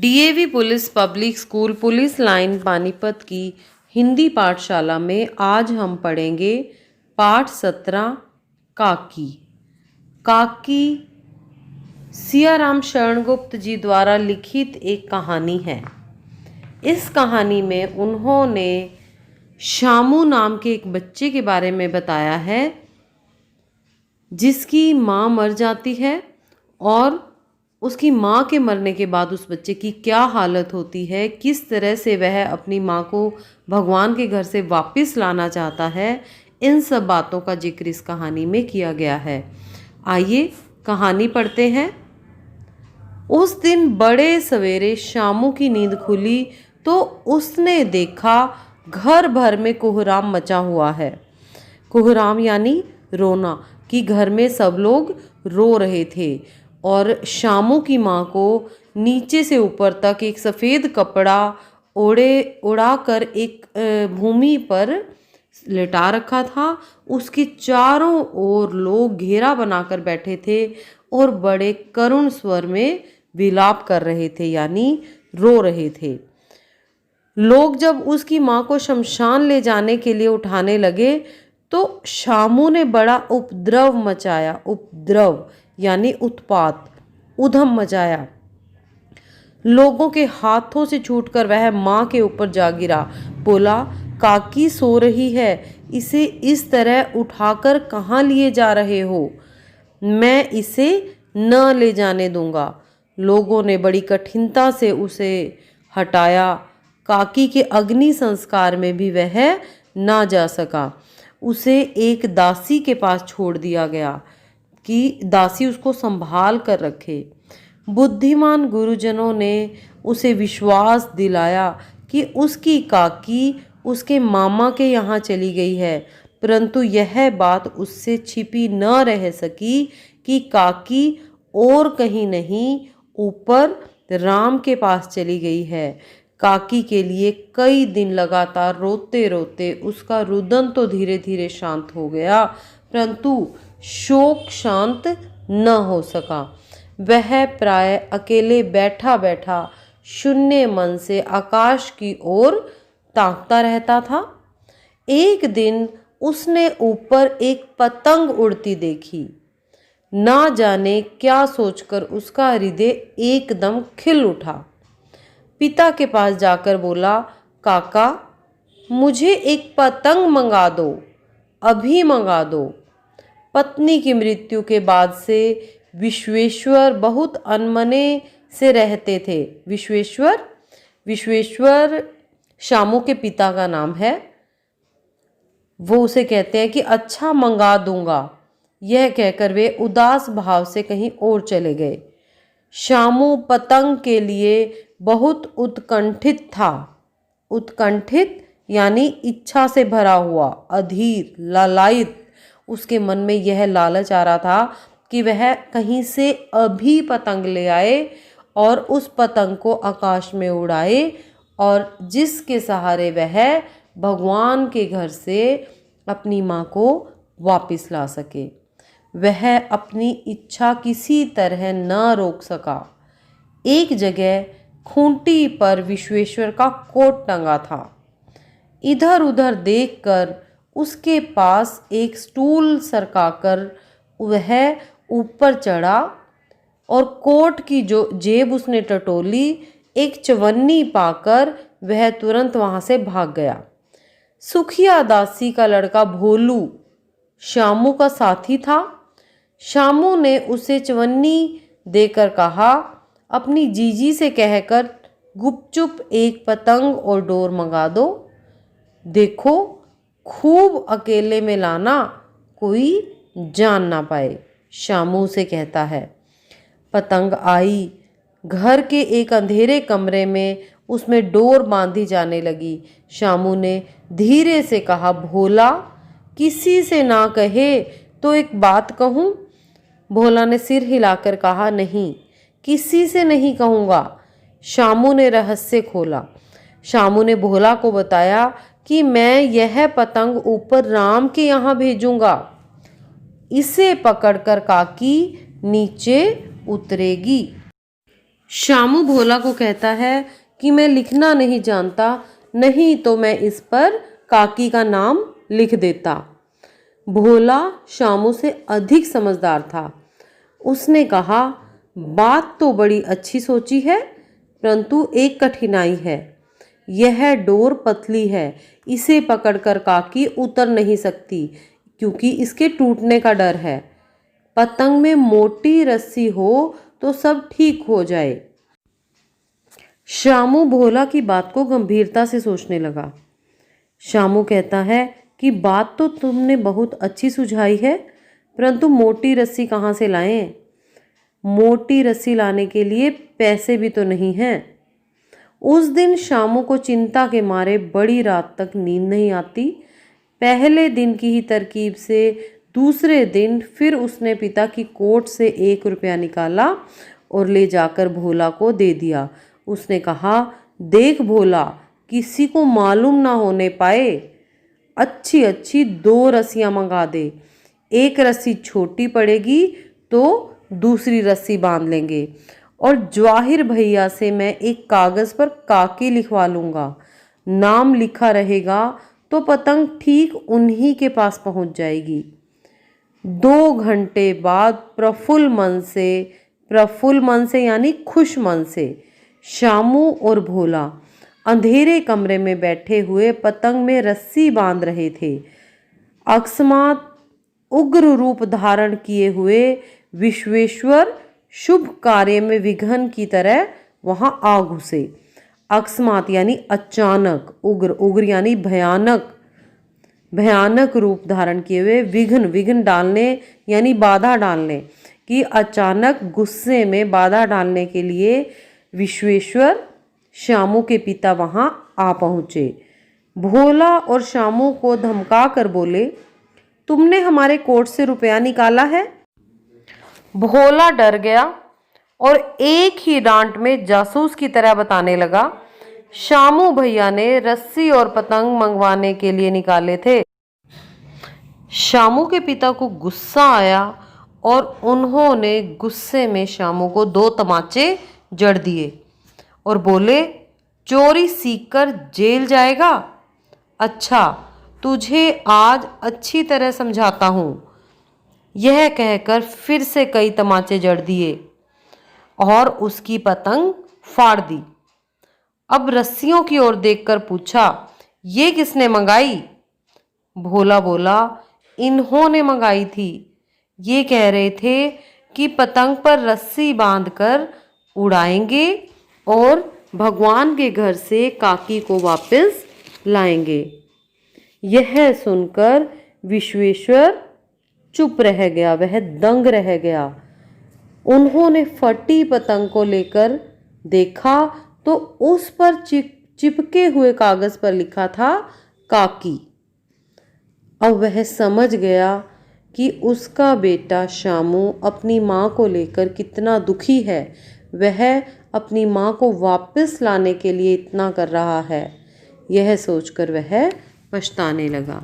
DAV police public school police line Panipat की हिंदी पाठशाला में आज हम पढ़ेंगे पाठ 17 काकी। काकी सियाराम शरणगुप्त जी द्वारा लिखित एक कहानी है। इस कहानी में उन्होंने शामू नाम के एक बच्चे के बारे में बताया है जिसकी माँ मर जाती है और उसकी माँ के मरने के बाद उस बच्चे की क्या हालत होती है, किस तरह से वह अपनी माँ को भगवान के घर से वापस लाना चाहता है, इन सब बातों का जिक्र इस कहानी में किया गया है। आइए कहानी पढ़ते हैं। उस दिन बड़े सवेरे शामू की नींद खुली तो उसने देखा घर भर में कोहराम मचा हुआ है। कोहराम यानी रोना, कि घर में सब लोग रो रहे थे और शामू की माँ को नीचे से ऊपर तक एक सफ़ेद कपड़ा उड़ाकर एक भूमि पर लेटा रखा था। उसके चारों ओर लोग घेरा बनाकर बैठे थे और बड़े करुण स्वर में विलाप कर रहे थे, यानी रो रहे थे। लोग जब उसकी माँ को शमशान ले जाने के लिए उठाने लगे तो शामू ने बड़ा उपद्रव मचाया। उपद्रव यानी उत्पात, उधम मचाया। लोगों के हाथों से छूटकर वह माँ के ऊपर जा गिरा। बोला, काकी सो रही है, इसे इस तरह उठाकर कहाँ लिए जा रहे हो? मैं इसे न ले जाने दूंगा। लोगों ने बड़ी कठिनता से उसे हटाया। काकी के अग्नि संस्कार में भी वह ना जा सका। उसे एक दासी के पास छोड़ दिया गया कि दासी उसको संभाल कर रखे। बुद्धिमान गुरुजनों ने उसे विश्वास दिलाया कि उसकी काकी उसके मामा के यहाँ चली गई है, परंतु यह बात उससे छिपी न रह सकी कि काकी और कहीं नहीं, ऊपर राम के पास चली गई है। काकी के लिए कई दिन लगातार रोते रोते उसका रुदन तो धीरे धीरे शांत हो गया, परंतु शोक शांत न हो सका। वह प्राय अकेले बैठा बैठा शून्य मन से आकाश की ओर ताकता रहता था। एक दिन उसने ऊपर एक पतंग उड़ती देखी। ना जाने क्या सोचकर उसका हृदय एकदम खिल उठा। पिता के पास जाकर बोला, काका मुझे एक पतंग मंगा दो, अभी मंगा दो। पत्नी की मृत्यु के बाद से विश्वेश्वर बहुत अनमने से रहते थे। विश्वेश्वर शामू के पिता का नाम है। वो उसे कहते हैं कि अच्छा मंगा दूंगा। यह कहकर वे उदास भाव से कहीं और चले गए। शामू पतंग के लिए बहुत उत्कंठित था। उत्कंठित यानी इच्छा से भरा हुआ, अधीर, लालायित। उसके मन में यह लालच आ रहा था कि वह कहीं से अभी पतंग ले आए और उस पतंग को आकाश में उड़ाए और जिसके सहारे वह भगवान के घर से अपनी माँ को वापस ला सके। वह अपनी इच्छा किसी तरह न रोक सका। एक जगह खूंटी पर विश्वेश्वर का कोट टंगा था। इधर उधर देखकर उसके पास एक स्टूल सरकाकर वह ऊपर चढ़ा और कोट की जो जेब उसने टटोली, एक चवन्नी पाकर वह तुरंत वहां से भाग गया। सुखिया दासी का लड़का भोलू शामू का साथी था। शामू ने उसे चवन्नी देकर कहा, अपनी जीजी से कहकर गुपचुप एक पतंग और डोर मंगा दो। देखो खूब अकेले में लाना, कोई जान ना पाए। शामू से कहता है। पतंग आई। घर के एक अंधेरे कमरे में उसमें डोर बांधी जाने लगी। शामू ने धीरे से कहा, भोला किसी से ना कहे तो एक बात कहूँ? भोला ने सिर हिलाकर कहा, नहीं, किसी से नहीं कहूँगा। शामू ने रहस्य खोला। शामू ने भोला को बताया कि मैं यह पतंग ऊपर राम के यहाँ भेजूंगा। इसे पकड़कर काकी नीचे उतरेगी। शामू भोला को कहता है कि मैं लिखना नहीं जानता, नहीं तो मैं इस पर काकी का नाम लिख देता। भोला शामू से अधिक समझदार था। उसने कहा, बात तो बड़ी अच्छी सोची है, परंतु एक कठिनाई है। यह डोर पतली है, इसे पकड़कर काकी उतर नहीं सकती क्योंकि इसके टूटने का डर है। पतंग में मोटी रस्सी हो तो सब ठीक हो जाए। शामू भोला की बात को गंभीरता से सोचने लगा। शामू कहता है कि बात तो तुमने बहुत अच्छी सुझाई है, परंतु मोटी रस्सी कहाँ से लाएं? मोटी रस्सी लाने के लिए पैसे भी तो नहीं हैं। उस दिन शामू को चिंता के मारे बड़ी रात तक नींद नहीं आती। पहले दिन की ही तरकीब से दूसरे दिन फिर उसने पिता की कोट से 1 रुपया निकाला और ले जाकर भोला को दे दिया। उसने कहा, देख भोला, किसी को मालूम ना होने पाए, अच्छी अच्छी 2 रस्सियाँ मंगा दे। एक रस्सी छोटी पड़ेगी तो दूसरी रस्सी बांध लेंगे, और जवाहिर भैया से मैं एक कागज़ पर काकी लिखवा लूँगा। नाम लिखा रहेगा तो पतंग ठीक उन्हीं के पास पहुँच जाएगी। 2 घंटे बाद प्रफुल्ल मन से यानी खुश मन से शामू और भोला अंधेरे कमरे में बैठे हुए पतंग में रस्सी बांध रहे थे। अकस्मात उग्र रूप धारण किए हुए विश्वेश्वर शुभ कार्य में विघ्न की तरह वहां आ घुसे। अकस्मात यानी अचानक, उग्र यानी भयानक रूप धारण किए हुए, विघ्न डालने यानी बाधा डालने कि अचानक गुस्से में बाधा डालने के लिए विश्वेश्वर शामू के पिता वहां आ पहुंचे। भोला और शामू को धमका कर बोले, तुमने हमारे कोट से रुपया निकाला है? भोला डर गया और एक ही डांट में जासूस की तरह बताने लगा, शामू भैया ने रस्सी और पतंग मंगवाने के लिए निकाले थे। शामू के पिता को गुस्सा आया और उन्होंने गुस्से में शामू को 2 तमाचे जड़ दिए और बोले, चोरी सीखकर जेल जाएगा? अच्छा, तुझे आज अच्छी तरह समझाता हूँ। यह कहकर फिर से कई तमाचे जड़ दिए और उसकी पतंग फाड़ दी। अब रस्सियों की ओर देखकर पूछा, ये किसने मंगाई? भोला बोला, इन्होंने मंगाई थी। ये कह रहे थे कि पतंग पर रस्सी बांधकर उड़ाएंगे और भगवान के घर से काकी को वापस लाएंगे। यह सुनकर विश्वेश्वर चुप रह गया, वह दंग रह गया। उन्होंने फटी पतंग को लेकर देखा तो उस पर चिपके हुए कागज पर लिखा था काकी। अब वह समझ गया कि उसका बेटा शामू अपनी माँ को लेकर कितना दुखी है। वह अपनी माँ को वापस लाने के लिए इतना कर रहा है। यह सोचकर वह पछताने लगा।